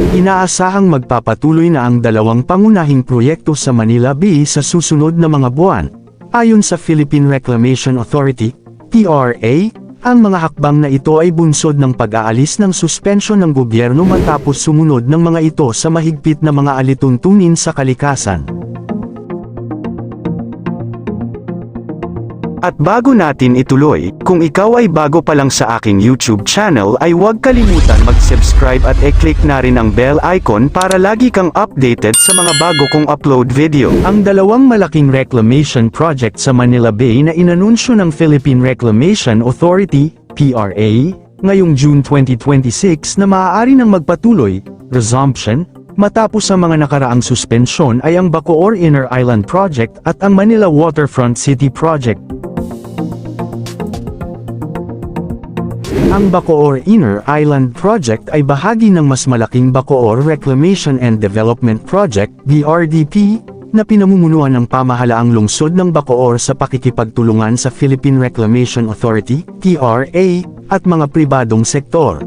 Inaasahang magpapatuloy na ang dalawang pangunahing proyekto sa Manila Bay sa susunod na mga buwan. Ayon sa Philippine Reclamation Authority, PRA, ang mga hakbang na ito ay bunsod ng pag-aalis ng suspensyon ng gobyerno matapos sumunod ng mga ito sa mahigpit na mga alituntunin sa kalikasan. At bago natin ituloy, kung ikaw ay bago pa lang sa aking YouTube channel ay huwag kalimutan mag-subscribe at i-click na rin ang bell icon para lagi kang updated sa mga bago kong upload video. Ang dalawang malaking reclamation project sa Manila Bay na inanunsyo ng Philippine Reclamation Authority, PRA, ngayong June 2026 na maaari nang magpatuloy, resumption, matapos ang mga nakaraang suspensyon ay ang Bacoor Inner Island Project at ang Manila Waterfront City Project. Ang Bacoor Inner Island Project ay bahagi ng mas malaking Bacoor Reclamation and Development Project, BRDP, na pinamumunuan ng pamahalaang lungsod ng Bacoor sa pakikipagtulungan sa Philippine Reclamation Authority, PRA, at mga pribadong sektor.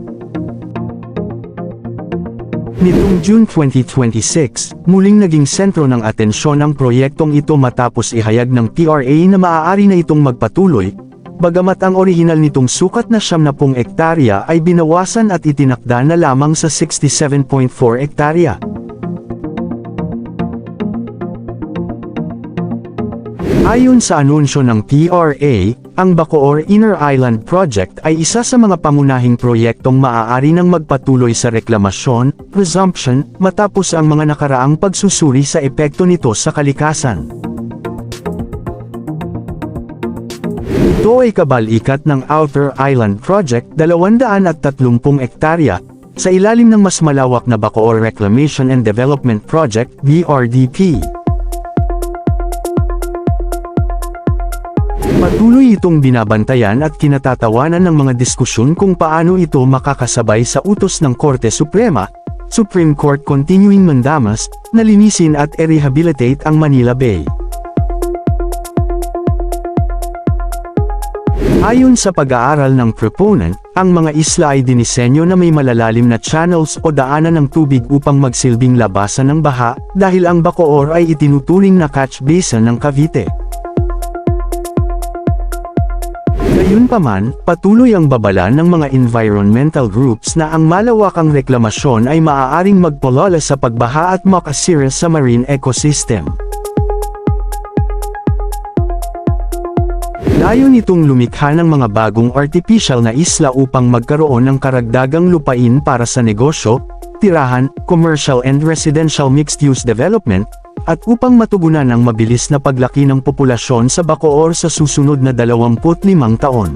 Nitong June 2026, muling naging sentro ng atensyon ang proyektong ito matapos ihayag ng PRA na maaari na itong magpatuloy, bagamat ang orihinal nitong sukat na 70 ektarya ay binawasan at itinakda na lamang sa 67.4 ektarya. Ayon sa anunsyo ng PRA, ang Bacoor Inner Island Project ay isa sa mga pangunahing proyektong maaari nang magpatuloy sa reklamasyon, resumption, matapos ang mga nakaraang pagsusuri sa epekto nito sa kalikasan. Ito ay kabalikat ng Outer Island Project 230 ektarya, sa ilalim ng mas malawak na Bacoor Reclamation and Development Project, BRDP. Patuloy itong binabantayan at kinatatawanan ng mga diskusyon kung paano ito makakasabay sa utos ng Korte Suprema, Supreme Court Continuing Mandamus, na linisin at i-rehabilitate ang Manila Bay. Ayon sa pag-aaral ng proponent, ang mga isla ay dinisenyo na may malalalim na channels o daanan ng tubig upang magsilbing labasan ng baha, dahil ang Bacoor ay itinuturing na catch basin ng Cavite. Gayunpaman, patuloy ang babala ng mga environmental groups na ang malawakang reklamasyon ay maaaring magpalala sa pagbaha at makasira sa marine ecosystem. Layon nitong lumikha ng mga bagong artificial na isla upang magkaroon ng karagdagang lupain para sa negosyo, tirahan, commercial and residential mixed-use development, at upang matugunan ang mabilis na paglaki ng populasyon sa Bacoor sa susunod na 25 taon.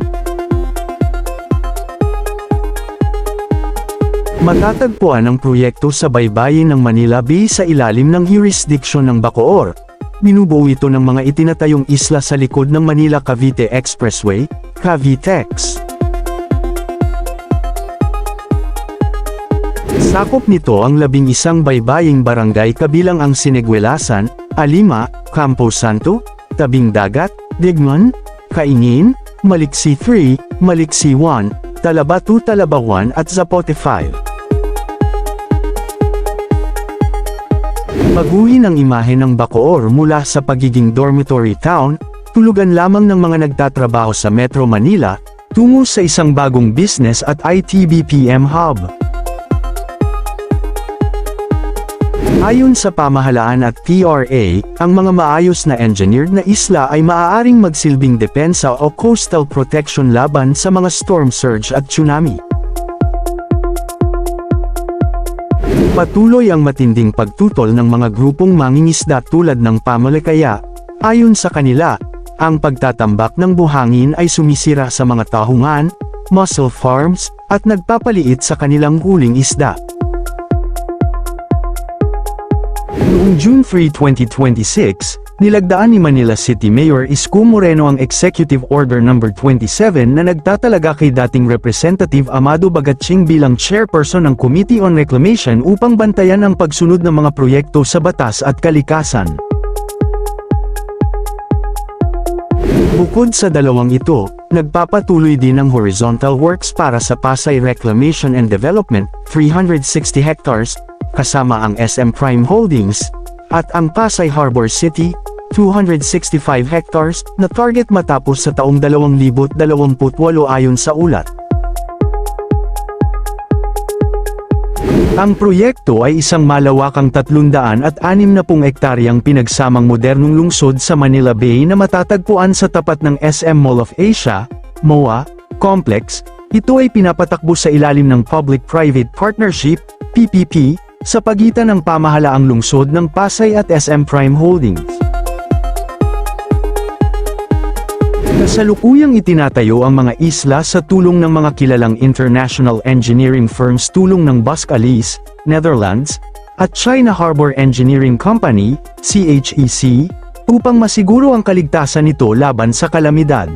Matatagpuan ang proyekto sa baybayin ng Manila Bay sa ilalim ng jurisdiction ng Bacoor. Binubuo ito ng mga itinatayong isla sa likod ng Manila-Cavite Expressway, Cavitex. Sakop nito ang 11 baybaying barangay kabilang ang Sineguelasan, Alima, Campo Santo, Tabing Dagat, Digman, Kaingin, Maliksi 3, Maliksi 1, Talaba 2, Talaba 1 at Zapote 5. Baguhin ang imahe ng Bacoor mula sa pagiging dormitory town, tulugan lamang ng mga nagtatrabaho sa Metro Manila, tungo sa isang bagong business at IT-BPM hub. Ayon sa pamahalaan at PRA, ang mga maayos na engineered na isla ay maaaring magsilbing depensa o coastal protection laban sa mga storm surge at tsunami. Patuloy ang matinding pagtutol ng mga grupong mangingisda tulad ng Pamalikaya. Ayon sa kanila, ang pagtatambak ng buhangin ay sumisira sa mga tahungan, mussel farms, at nagpapaliit sa kanilang huling isda. Noong June 3, 2026, nilagdaan ni Manila City Mayor Isko Moreno ang Executive Order No. 27 na nagtatalaga kay dating Representative Amado Bagatching bilang Chairperson ng Committee on Reclamation upang bantayan ang pagsunod ng mga proyekto sa batas at kalikasan. Bukod sa dalawang ito, nagpapatuloy din ang horizontal works para sa Pasay Reclamation and Development, 360 hectares, kasama ang SM Prime Holdings, at ang Pasay Harbor City, 265 hectares, na target matapos sa taong 2028 ayon sa ulat. Ang proyekto ay isang malawakang 360 hektaryang pinagsamang modernong lungsod sa Manila Bay na matatagpuan sa tapat ng SM Mall of Asia, MOA, complex. Ito ay pinapatakbo sa ilalim ng Public-Private Partnership, PPP, sa pagitan ng pamahalaang lungsod ng Pasay at SM Prime Holdings. Kasalukuyang itinatayo ang mga isla sa tulong ng mga kilalang international engineering firms tulong ng Basque Alice, Netherlands, at China Harbor Engineering Company, CHEC, upang masiguro ang kaligtasan nito laban sa kalamidad.